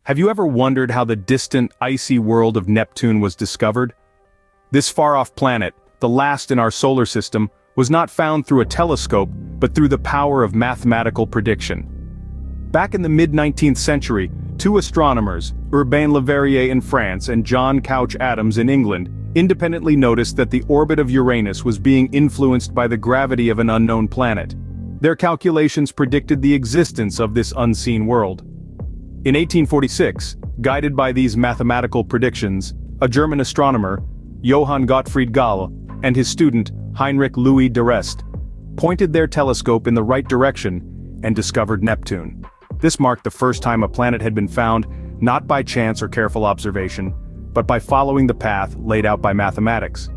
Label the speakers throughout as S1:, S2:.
S1: Have you ever wondered how the distant, icy world of Neptune was discovered? This far-off planet, the last in our solar system, was not found through a telescope, but through the power of mathematical prediction. Back in the mid-19th century, two astronomers, Urbain Le Verrier in France and John Couch Adams in England, independently noticed that the orbit of Uranus was being influenced by the gravity of an unknown planet. Their calculations predicted the existence of this unseen world. In 1846, guided by these mathematical predictions, a German astronomer, Johann Gottfried Galle, and his student, Heinrich Louis de Rest, pointed their telescope in the right direction and discovered Neptune. This marked the first time a planet had been found, not by chance or careful observation, but by following the path laid out by mathematics.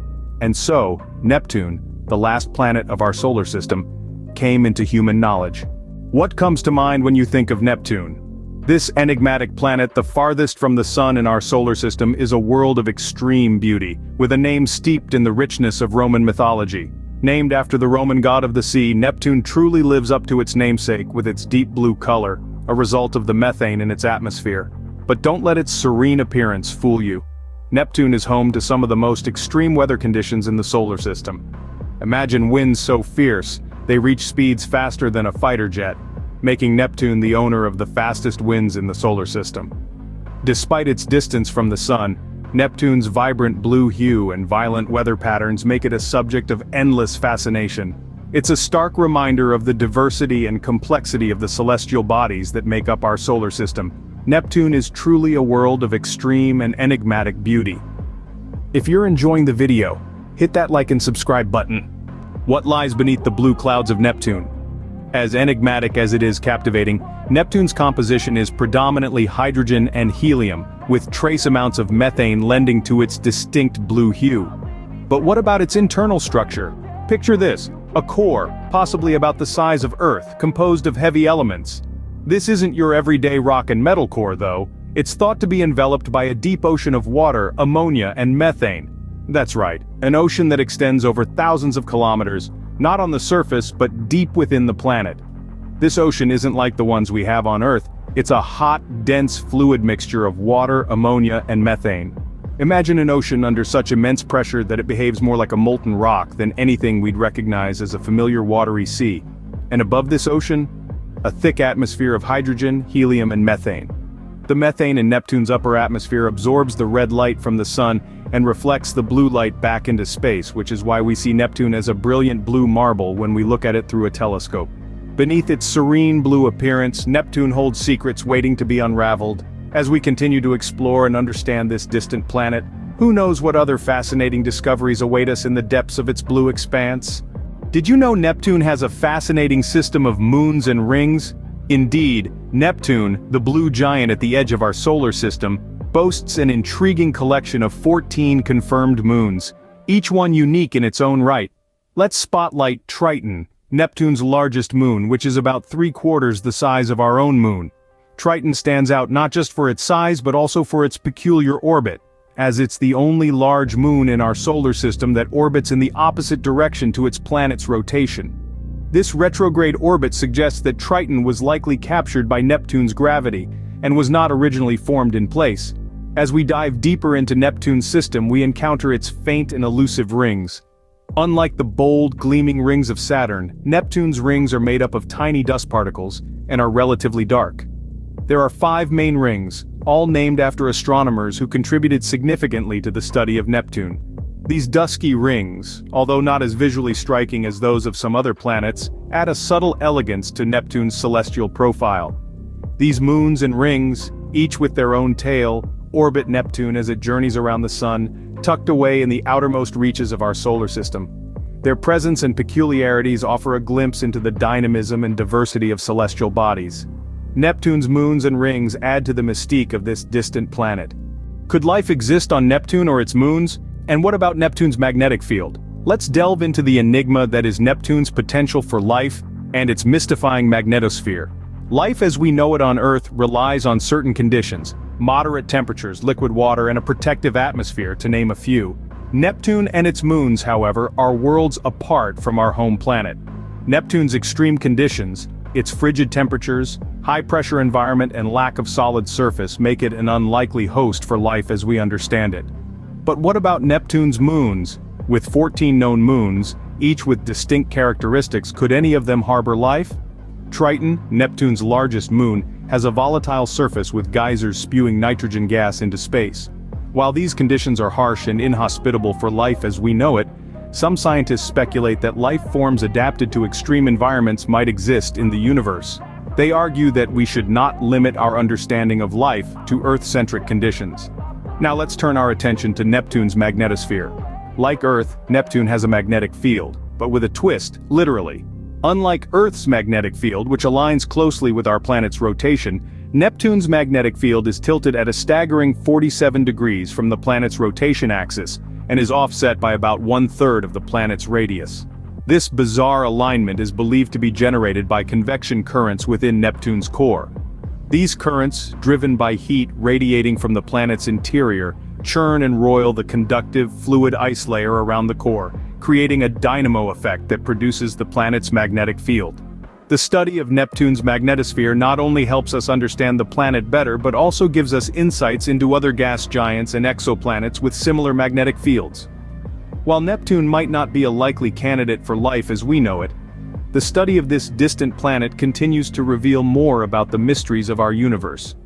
S1: And so, Neptune, the last planet of our solar system, came into human knowledge. What comes to mind when you think of Neptune? This enigmatic planet, the farthest from the sun in our solar system, is a world of extreme beauty, with a name steeped in the richness of Roman mythology. Named after the Roman god of the sea, Neptune truly lives up to its namesake with its deep blue color, a result of the methane in its atmosphere. But don't let its serene appearance fool you. Neptune is home to some of the most extreme weather conditions in the solar system. Imagine winds so fierce, they reach speeds faster than a fighter jet, making Neptune the owner of the fastest winds in the solar system. Despite its distance from the sun, Neptune's vibrant blue hue and violent weather patterns make it a subject of endless fascination. It's a stark reminder of the diversity and complexity of the celestial bodies that make up our solar system. Neptune is truly a world of extreme and enigmatic beauty. If you're enjoying the video, hit that like and subscribe button. What lies beneath the blue clouds of Neptune? As enigmatic as it is captivating, Neptune's composition is predominantly hydrogen and helium, with trace amounts of methane lending to its distinct blue hue. But what about its internal structure? Picture this, a core, possibly about the size of Earth, composed of heavy elements. This isn't your everyday rock and metal core though. It's thought to be enveloped by a deep ocean of water, ammonia, and methane. That's right, an ocean that extends over thousands of kilometers, not on the surface but deep within the planet. This ocean isn't like the ones we have on Earth, it's a hot, dense fluid mixture of water, ammonia, and methane. Imagine an ocean under such immense pressure that it behaves more like a molten rock than anything we'd recognize as a familiar watery sea. And above this ocean, a thick atmosphere of hydrogen, helium, and methane. The methane in Neptune's upper atmosphere absorbs the red light from the sun and reflects the blue light back into space, which is why we see Neptune as a brilliant blue marble when we look at it through a telescope. Beneath its serene blue appearance, Neptune holds secrets waiting to be unraveled. As we continue to explore and understand this distant planet, who knows what other fascinating discoveries await us in the depths of its blue expanse? Did you know Neptune has a fascinating system of moons and rings? Indeed, Neptune, the blue giant at the edge of our solar system, boasts an intriguing collection of 14 confirmed moons, each one unique in its own right. Let's spotlight Triton, Neptune's largest moon, which is about 3/4 the size of our own moon. Triton stands out not just for its size but also for its peculiar orbit, as it's the only large moon in our solar system that orbits in the opposite direction to its planet's rotation. This retrograde orbit suggests that Triton was likely captured by Neptune's gravity, and was not originally formed in place. As we dive deeper into Neptune's system, we encounter its faint and elusive rings. Unlike the bold, gleaming rings of Saturn, Neptune's rings are made up of tiny dust particles, and are relatively dark. There are 5 main rings, all named after astronomers who contributed significantly to the study of Neptune. These dusky rings, although not as visually striking as those of some other planets, add a subtle elegance to Neptune's celestial profile. These moons and rings, each with their own tail, orbit Neptune as it journeys around the sun, tucked away in the outermost reaches of our solar system. Their presence and peculiarities offer a glimpse into the dynamism and diversity of celestial bodies. Neptune's moons and rings add to the mystique of this distant planet. Could life exist on Neptune or its moons? And what about Neptune's magnetic field? Let's delve into the enigma that is Neptune's potential for life and its mystifying magnetosphere. Life as we know it on Earth relies on certain conditions: moderate temperatures, liquid water, and a protective atmosphere, to name a few. Neptune and its moons, however, are worlds apart from our home planet. Neptune's extreme conditions, Its frigid temperatures, high-pressure environment and lack of solid surface make it an unlikely host for life as we understand it. But what about Neptune's moons? With 14 known moons, each with distinct characteristics, could any of them harbor life? Triton, Neptune's largest moon, has a volatile surface with geysers spewing nitrogen gas into space. While these conditions are harsh and inhospitable for life as we know it, some scientists speculate that life forms adapted to extreme environments might exist in the universe. They argue that we should not limit our understanding of life to Earth-centric conditions. Now let's turn our attention to Neptune's magnetosphere. Like Earth, Neptune has a magnetic field, but with a twist, literally. Unlike Earth's magnetic field, which aligns closely with our planet's rotation, Neptune's magnetic field is tilted at a staggering 47 degrees from the planet's rotation axis, and is offset by about 1/3 of the planet's radius. This bizarre alignment is believed to be generated by convection currents within Neptune's core. These currents, driven by heat radiating from the planet's interior, churn and roil the conductive, fluid ice layer around the core, creating a dynamo effect that produces the planet's magnetic field. The study of Neptune's magnetosphere not only helps us understand the planet better but also gives us insights into other gas giants and exoplanets with similar magnetic fields. While Neptune might not be a likely candidate for life as we know it, the study of this distant planet continues to reveal more about the mysteries of our universe.